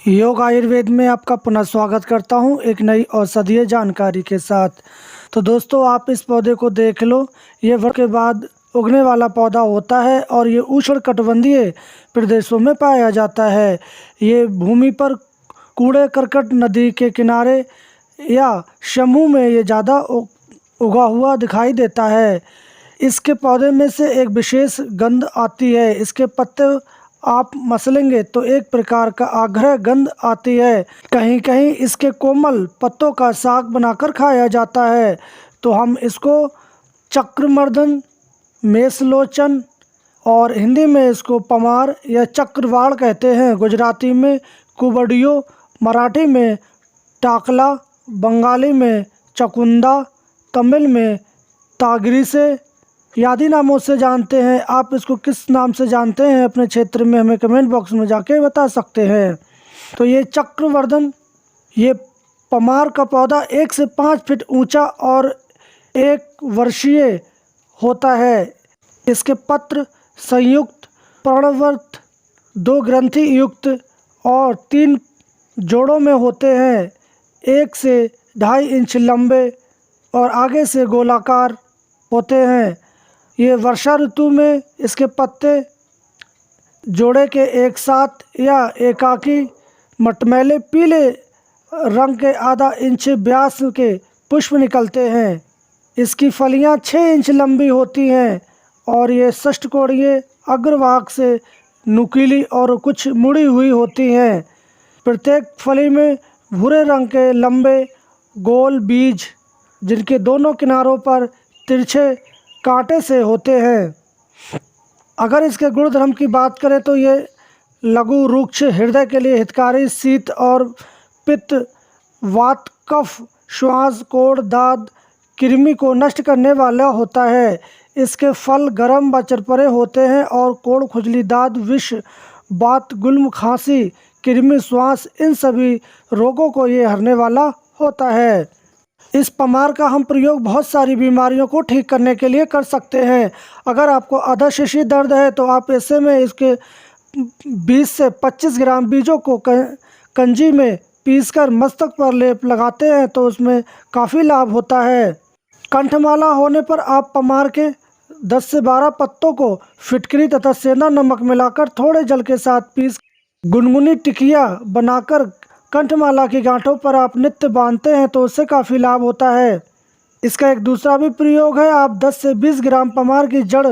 योग आयुर्वेद में आपका पुनः स्वागत करता हूं एक नई औषधीय जानकारी के साथ। तो दोस्तों, आप इस पौधे को देख लो। ये वर्ष के बाद उगने वाला पौधा होता है और ये उष्णकटिबंधीय प्रदेशों में पाया जाता है। ये भूमि पर कूड़े करकट, नदी के किनारे या समूह में ये ज़्यादा उगा हुआ दिखाई देता है। इसके पौधे में से एक विशेष गंध आती है। इसके पत्ते आप मसलेंगे तो एक प्रकार का आग्रह गंध आती है। कहीं कहीं इसके कोमल पत्तों का साग बनाकर खाया जाता है। तो हम इसको चक्रमर्दन, मेषलोचन और हिंदी में इसको पमार या चक्रवाड़ कहते हैं। गुजराती में कुबड़ियो, मराठी में टाकला, बंगाली में चकुंदा, तमिल में तागरी आदि नामों से जानते हैं। आप इसको किस नाम से जानते हैं अपने क्षेत्र में हमें कमेंट बॉक्स में जाके बता सकते हैं। तो ये चक्रवर्धन, ये पमार का पौधा 1 से 5 फीट ऊंचा और 1 वर्षीय होता है। इसके पत्र संयुक्त, पर्णवर्त, 2 ग्रंथि युक्त और 3 जोड़ों में होते हैं। 1 से 2.5 इंच लंबे और आगे से गोलाकार होते हैं। ये वर्षा ऋतु में इसके पत्ते जोड़े के एक साथ या एकाकी मटमैले पीले रंग के आधा इंच व्यास के पुष्प निकलते हैं। इसकी फलियां 6 इंच लंबी होती हैं और ये षष्ठकोणीय अग्रभाग से नुकीली और कुछ मुड़ी हुई होती हैं। प्रत्येक फली में भूरे रंग के लंबे गोल बीज, जिनके दोनों किनारों पर तिरछे कांटे से होते हैं। अगर इसके गुणधर्म की बात करें तो ये लघु रुक्ष, हृदय के लिए हितकारी, शीत और पित्त, वात, कफ, श्वास, कोढ़, दाद, कृमि को नष्ट करने वाला होता है। इसके फल गर्म व चरपरे होते हैं और कोढ़, खुजली, दाद, विष, वात, गुल्म, खांसी, कृमि, श्वास, इन सभी रोगों को ये हरने वाला होता है। इस पमार का हम प्रयोग बहुत सारी बीमारियों को ठीक करने के लिए कर सकते हैं। अगर आपको अधशिशि दर्द है तो आप ऐसे में इसके 20 से 25 ग्राम बीजों को कंजी में पीसकर मस्तक पर लेप लगाते हैं तो उसमें काफ़ी लाभ होता है। कंठमाला होने पर आप पमार के 10 से 12 पत्तों को फिटकरी तथा सेंधा नमक मिलाकर थोड़े जल के साथ पीस गुनगुनी टिकिया बनाकर कंठमाला की गांठों पर आप नित्य बांधते हैं तो उससे काफ़ी लाभ होता है। इसका एक दूसरा भी प्रयोग है। आप 10 से 20 ग्राम पमार की जड़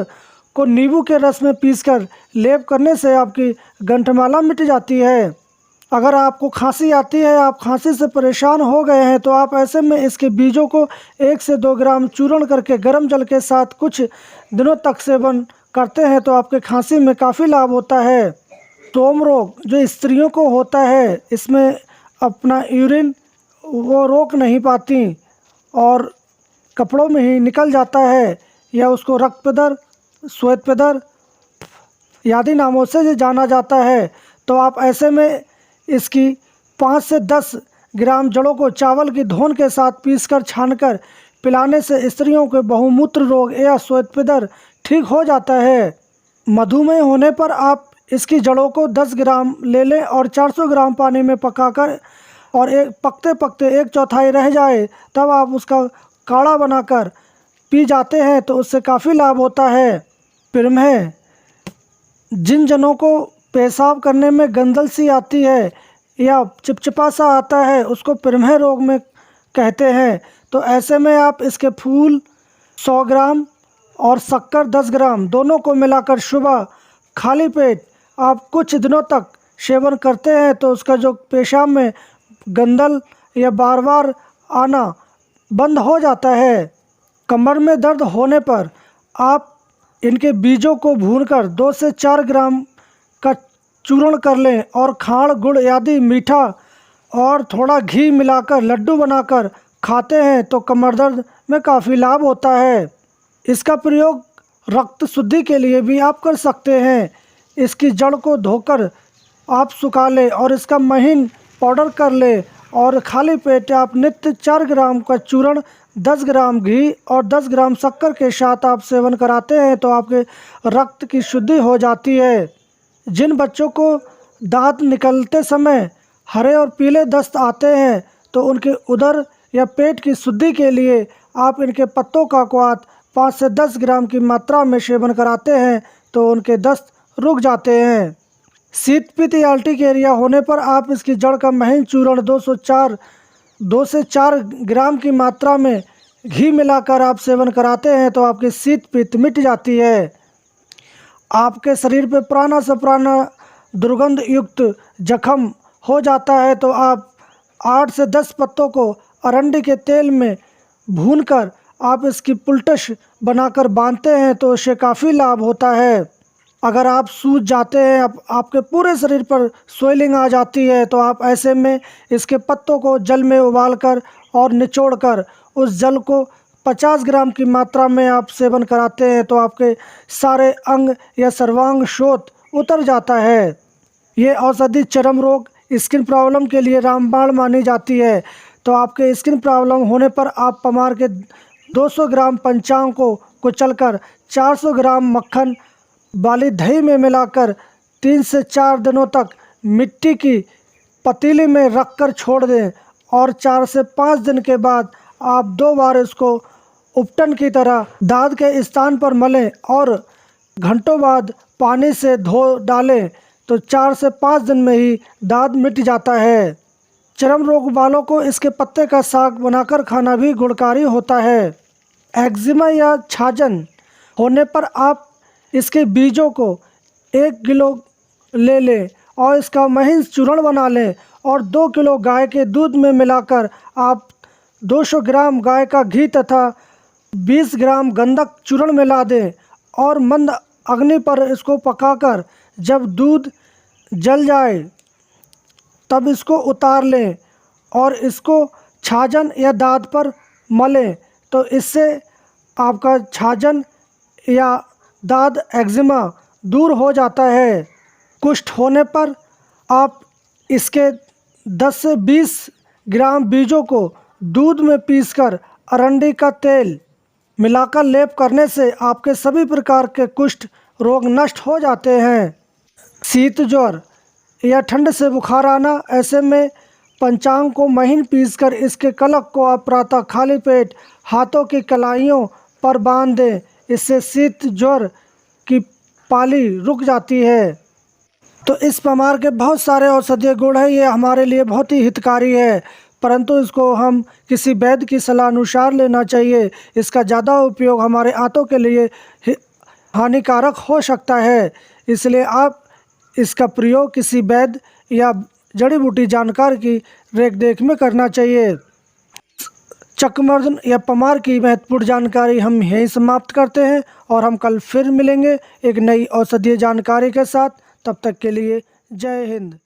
को नींबू के रस में पीसकर लेप करने से आपकी कंठमाला मिट जाती है। अगर आपको खांसी आती है, आप खांसी से परेशान हो गए हैं तो आप ऐसे में इसके बीजों को 1 से 2 ग्राम चूर्ण करके गर्म जल के साथ कुछ दिनों तक सेवन करते हैं तो आपके खांसी में काफ़ी लाभ होता है। तोम रोग जो स्त्रियों को होता है, इसमें अपना यूरिन वो रोक नहीं पाती और कपड़ों में ही निकल जाता है, या उसको रक्तपदर, श्वेतपदर आदि नामों से जाना जाता है। तो आप ऐसे में इसकी 5 से 10 ग्राम जड़ों को चावल की धोन के साथ पीसकर छानकर पिलाने से स्त्रियों के बहुमूत्र रोग या श्वेतपदर ठीक हो जाता है। मधुमेह होने पर आप इसकी जड़ों को 10 ग्राम ले लें और 400 ग्राम पानी में पकाकर और एक पकते पकते 1/4 रह जाए तब आप उसका काढ़ा बनाकर पी जाते हैं तो उससे काफ़ी लाभ होता है। प्रमेह, जिन जनों को पेशाब करने में गंदल सी आती है या चिपचिपा सा आता है उसको प्रमेह रोग में कहते हैं। तो ऐसे में आप इसके फूल 100 ग्राम और शक्कर 10 ग्राम दोनों को मिलाकर सुबह खाली पेट आप कुछ दिनों तक सेवन करते हैं तो उसका जो पेशाब में गंदल या बार बार आना बंद हो जाता है। कमर में दर्द होने पर आप इनके बीजों को भूनकर 2 से 4 ग्राम का चूर्ण कर लें और खांड, गुड़ आदि मीठा और थोड़ा घी मिलाकर लड्डू बनाकर खाते हैं तो कमर दर्द में काफ़ी लाभ होता है। इसका प्रयोग रक्त शुद्धि के लिए भी आप कर सकते हैं। इसकी जड़ को धोकर आप सुखा लें और इसका महीन पाउडर कर लें और खाली पेट आप नित्य 4 ग्राम का चूर्ण, 10 ग्राम घी और 10 ग्राम शक्कर के साथ आप सेवन कराते हैं तो आपके रक्त की शुद्धि हो जाती है। जिन बच्चों को दांत निकलते समय हरे और पीले दस्त आते हैं तो उनके उदर या पेट की शुद्धि के लिए आप इनके पत्तों का क्वाथ 5 से 10 ग्राम की मात्रा में सेवन कराते हैं तो उनके दस्त रुक जाते हैं। शीत पित्त या अल्टीकेरिया होने पर आप इसकी जड़ का महीन चूर्ण 2 से 4 ग्राम की मात्रा में घी मिलाकर आप सेवन कराते हैं तो आपकी शीत पित्त मिट जाती है। आपके शरीर पे पुराना से पुराना दुर्गंध युक्त जख्म हो जाता है तो आप 8 से 10 पत्तों को अरंडी के तेल में भूनकर आप इसकी पुलटश बनाकर बांधते हैं तो इससे काफ़ी लाभ होता है। अगर आप सूज जाते हैं, आपके पूरे शरीर पर स्वेलिंग आ जाती है तो आप ऐसे में इसके पत्तों को जल में उबालकर और निचोड़कर उस जल को 50 ग्राम की मात्रा में आप सेवन कराते हैं तो आपके सारे अंग या सर्वांग शोथ उतर जाता है। ये औषधि चर्म रोग, स्किन प्रॉब्लम के लिए रामबाण मानी जाती है। तो आपके स्किन प्रॉब्लम होने पर आप पमार के 200 ग्राम पंचांग को कुचलकर 400 ग्राम मक्खन वाली दही में मिलाकर 3 से 4 दिनों तक मिट्टी की पतीली में रखकर छोड़ दें और 4 से 5 दिन के बाद आप 2 बार इसको उपटन की तरह दांत के स्थान पर मलें और घंटों बाद पानी से धो डालें तो 4 से 5 दिन में ही दांत मिट जाता है। चर्म रोग वालों को इसके पत्ते का साग बनाकर खाना भी गुणकारी होता है। एक्जिमा या छाजन होने पर आप इसके बीजों को 1 किलो ले लें और इसका महीन चूर्ण बना लें और 2 किलो गाय के दूध में मिलाकर आप 200 ग्राम गाय का घी तथा 20 ग्राम गंधक चूर्ण मिला दें और मंद अग्नि पर इसको पकाकर जब दूध जल जाए तब इसको उतार लें और इसको छाजन या दांत पर मलें तो इससे आपका छाजन या दाद एक्जिमा दूर हो जाता है। कुष्ठ होने पर आप इसके 10 से 20 ग्राम बीजों को दूध में पीसकर अरंडी का तेल मिलाकर लेप करने से आपके सभी प्रकार के कुष्ठ रोग नष्ट हो जाते हैं। शीत ज्वर या ठंड से बुखार आना, ऐसे में पंचांग को महीन पीसकर इसके कलक को आप प्रातः खाली पेट हाथों की कलाइयों पर बांध दें। इससे शीत ज्वर की पाली रुक जाती है। तो इस पमार के बहुत सारे औषधीय गुण हैं, ये हमारे लिए बहुत ही हितकारी है, परंतु इसको हम किसी वैद्य की सलाह अनुसार लेना चाहिए। इसका ज़्यादा उपयोग हमारे आंतों के लिए हानिकारक हो सकता है, इसलिए आप इसका प्रयोग किसी वैद्य या जड़ी बूटी जानकार की रेख देख में करना चाहिए। चकमर्दन या पमार की महत्वपूर्ण जानकारी हम यहीं समाप्त करते हैं और हम कल फिर मिलेंगे एक नई औषधीय जानकारी के साथ। तब तक के लिए जय हिंद।